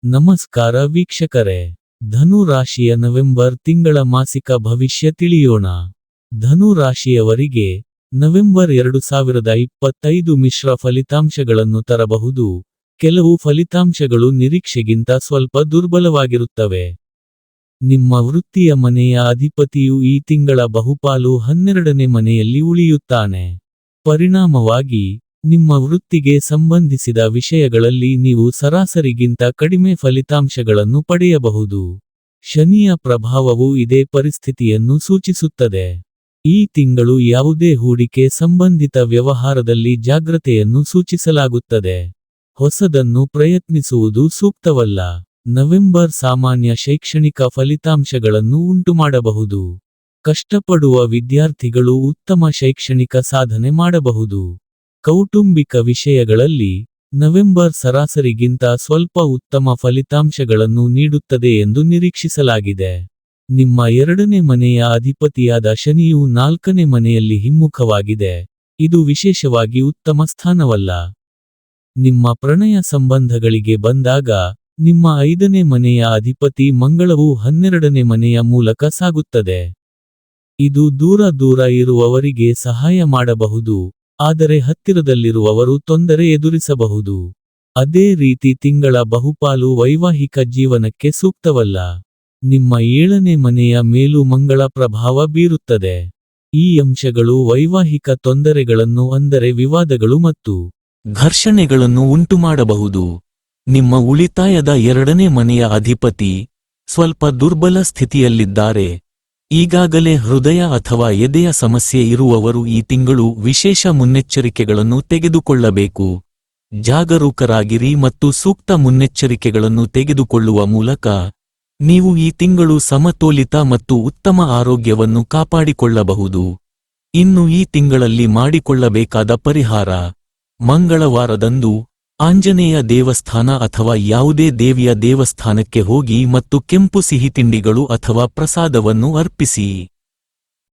ನಮಸ್ಕಾರ ವೀಕ್ಷಕರೇ, ಧನು ರಾಶಿಯ ನವೆಂಬರ್ ತಿಂಗಳ ಮಾಸಿಕ ಭವಿಷ್ಯ ತಿಳಿಯೋಣ. ಧನು ರಾಶಿಯವರಿಗೆ ನವೆಂಬರ್ 2025 ಮಿಶ್ರ ಫಲಿತಾಂಶಗಳನ್ನು ತರಬಹುದು. ಕೆಲವು ಫಲಿತಾಂಶಗಳು ನಿರೀಕ್ಷೆಗಿಂತ ಸ್ವಲ್ಪ ದುರ್ಬಲವಾಗಿರುತ್ತವೆ. ನಿಮ್ಮ ವೃತ್ತಿಯ ಮನೆಯ ಅಧಿಪತಿಯು ಈ ತಿಂಗಳ ಬಹುಪಾಲು 12ನೇ ಮನೆಯಲ್ಲಿ ಉಳಿಯುತ್ತಾನೆ. ಪರಿಣಾಮವಾಗಿ ನಿಮ್ಮ ವೃತ್ತಿಗೆ ಸಂಬಂಧಿಸಿದ ವಿಷಯಗಳಲ್ಲಿ ನೀವು ಸರಾಸರಿಗಿಂತ ಕಡಿಮೆ ಫಲಿತಾಂಶಗಳನ್ನು ಪಡೆಯಬಹುದು. ಶನಿಯ ಪ್ರಭಾವವು ಇದೇ ಪರಿಸ್ಥಿತಿಯನ್ನು ಸೂಚಿಸುತ್ತದೆ. ಈ ತಿಂಗಳು ಯಾವುದೇ ಹೂಡಿಕೆ ಸಂಬಂಧಿತ ವ್ಯವಹಾರದಲ್ಲಿ ಜಾಗ್ರತೆಯನ್ನು ಸೂಚಿಸಲಾಗುತ್ತದೆ. ಹೊಸದನ್ನು ಪ್ರಯತ್ನಿಸುವುದು ಸೂಕ್ತವಲ್ಲ. ನವೆಂಬರ್ ಸಾಮಾನ್ಯ ಶೈಕ್ಷಣಿಕ ಫಲಿತಾಂಶಗಳನ್ನು ಉಂಟುಮಾಡಬಹುದು. ಕಷ್ಟಪಡುವ ವಿದ್ಯಾರ್ಥಿಗಳು ಉತ್ತಮ ಶೈಕ್ಷಣಿಕ ಸಾಧನೆ ಮಾಡಬಹುದು. ಕೌಟುಂಬಿಕ ವಿಷಯಗಳಲ್ಲಿ ನವೆಂಬರ್ ಸರಾಸರಿಗಿಂತ ಸ್ವಲ್ಪ ಉತ್ತಮ ಫಲಿತಾಂಶಗಳನ್ನು ನೀಡುತ್ತದೆ ಎಂದು ನಿರೀಕ್ಷಿಸಲಾಗಿದೆ. ನಿಮ್ಮ 2ನೇ ಮನೆಯ ಅಧಿಪತಿಯಾದ ಶನಿಯು 4ನೇ ಮನೆಯಲ್ಲಿ ಹಿಮ್ಮುಖವಾಗಿದೆ. ಇದು ವಿಶೇಷವಾಗಿ ಉತ್ತಮ ಸ್ಥಾನವಲ್ಲ. ನಿಮ್ಮ ಪ್ರಣಯ ಸಂಬಂಧಗಳಿಗೆ ಬಂದಾಗ, ನಿಮ್ಮ 5ನೇ ಮನೆಯ ಅಧಿಪತಿ ಮಂಗಳವು 12ನೇ ಮನೆಯ ಮೂಲಕ ಸಾಗುತ್ತದೆ. ಇದು ದೂರ ಇರುವವರಿಗೆ ಸಹಾಯ ಮಾಡಬಹುದು, ಆದರೆ ಹತ್ತಿರದಲ್ಲಿರುವವರು ತೊಂದರೆ ಎದುರಿಸಬಹುದು. ಅದೇ ರೀತಿ ತಿಂಗಳ ಬಹುಪಾಲು ವೈವಾಹಿಕ ಜೀವನಕ್ಕೆ ಸೂಕ್ತವಲ್ಲ. ನಿಮ್ಮ 7ನೇ ಮನೆಯ ಮೇಲೂ ಮಂಗಳ ಪ್ರಭಾವ ಬೀರುತ್ತದೆ. ಈ ಅಂಶಗಳು ವೈವಾಹಿಕ ತೊಂದರೆಗಳನ್ನು ಅಂದರೆ ವಿವಾದಗಳು ಮತ್ತು ಘರ್ಷಣೆಗಳನ್ನು ಉಂಟುಮಾಡಬಹುದು. ನಿಮ್ಮ ಉಳಿತಾಯದ 2ನೇ ಮನೆಯ ಅಧಿಪತಿ ಸ್ವಲ್ಪ ದುರ್ಬಲ ಸ್ಥಿತಿಯಲ್ಲಿದ್ದಾರೆ. ಈಗಾಗಲೇ ಹೃದಯ ಅಥವಾ ಎದೆಯ ಸಮಸ್ಯೆ ಇರುವವರು ಈ ತಿಂಗಳು ವಿಶೇಷ ಮುನ್ನೆಚ್ಚರಿಕೆಗಳನ್ನು ತೆಗೆದುಕೊಳ್ಳಬೇಕು. ಜಾಗರೂಕರಾಗಿರಿ ಮತ್ತು ಸೂಕ್ತ ಮುನ್ನೆಚ್ಚರಿಕೆಗಳನ್ನು ತೆಗೆದುಕೊಳ್ಳುವ ಮೂಲಕ ನೀವು ಈ ತಿಂಗಳು ಸಮತೋಲಿತ ಮತ್ತು ಉತ್ತಮ ಆರೋಗ್ಯವನ್ನು ಕಾಪಾಡಿಕೊಳ್ಳಬಹುದು. ಇನ್ನು ಈ ತಿಂಗಳಲ್ಲಿ ಮಾಡಿಕೊಳ್ಳಬೇಕಾದ ಪರಿಹಾರ: ಮಂಗಳವಾರದಂದು ಆಂಜನೇಯ ದೇವಸ್ಥಾನ ಅಥವಾ ಯಾವುದೇ ದೇವಿಯ ದೇವಸ್ಥಾನಕ್ಕೆ ಹೋಗಿ ಮತ್ತು ಕೆಂಪು ಸಿಹಿತಿಂಡಿಗಳು ಅಥವಾ ಪ್ರಸಾದವನ್ನು ಅರ್ಪಿಸಿ.